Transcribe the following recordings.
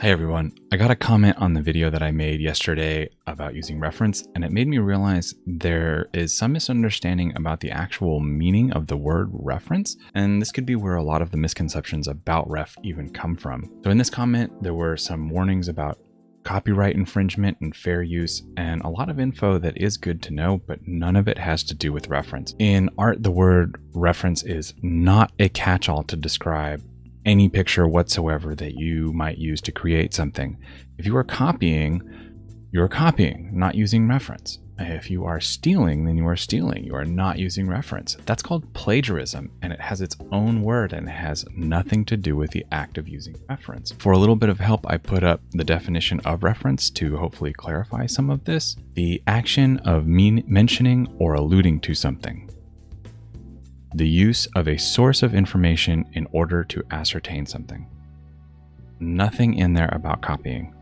Hey everyone, I got a comment on the video that I made yesterday about using reference, and it made me realize there is some misunderstanding about the actual meaning of the word reference, and this could be where a lot of the misconceptions about ref even come from. So in this comment, there were some warnings about copyright infringement and fair use, and a lot of info that is good to know, but none of it has to do with reference. In art, the word reference is not a catch-all to describe any picture whatsoever that you might use to create something. If you are copying, you're copying, not using reference. If you are stealing, then you are stealing. You are not using reference. That's called plagiarism, and it has its own word and it has nothing to do with the act of using reference. For a little bit of help, I put up the definition of reference to hopefully clarify some of this. The action of mentioning or alluding to something. The use of a source of information in order to ascertain something. Nothing in there about copying.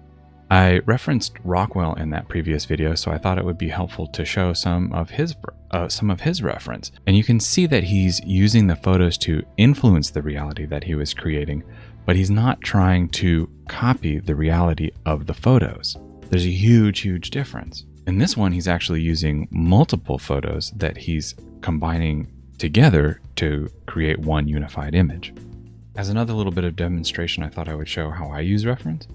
I referenced Rockwell in that previous video, so I thought it would be helpful to show some of his reference. And you can see that he's using the photos to influence the reality that he was creating, but he's not trying to copy the reality of the photos. There's a huge difference. In this one, he's actually using multiple photos that he's combining together to create one unified image. As another little bit of demonstration, I thought I would show how I use reference.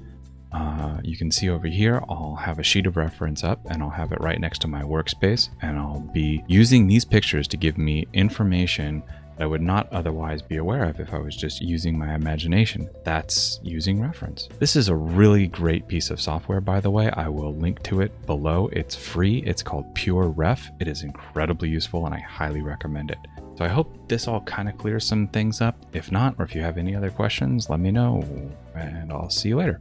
You can see over here, I'll have a sheet of reference up and I'll have it right next to my workspace, and I'll be using these pictures to give me information that I would not otherwise be aware of if I was just using my imagination. That's using reference. This is a really great piece of software, by the way. I will link to it below. It's free. It's called PureRef. It is incredibly useful and I highly recommend it. So I hope this all kind of clears some things up. If not, or if you have any other questions, let me know and I'll see you later.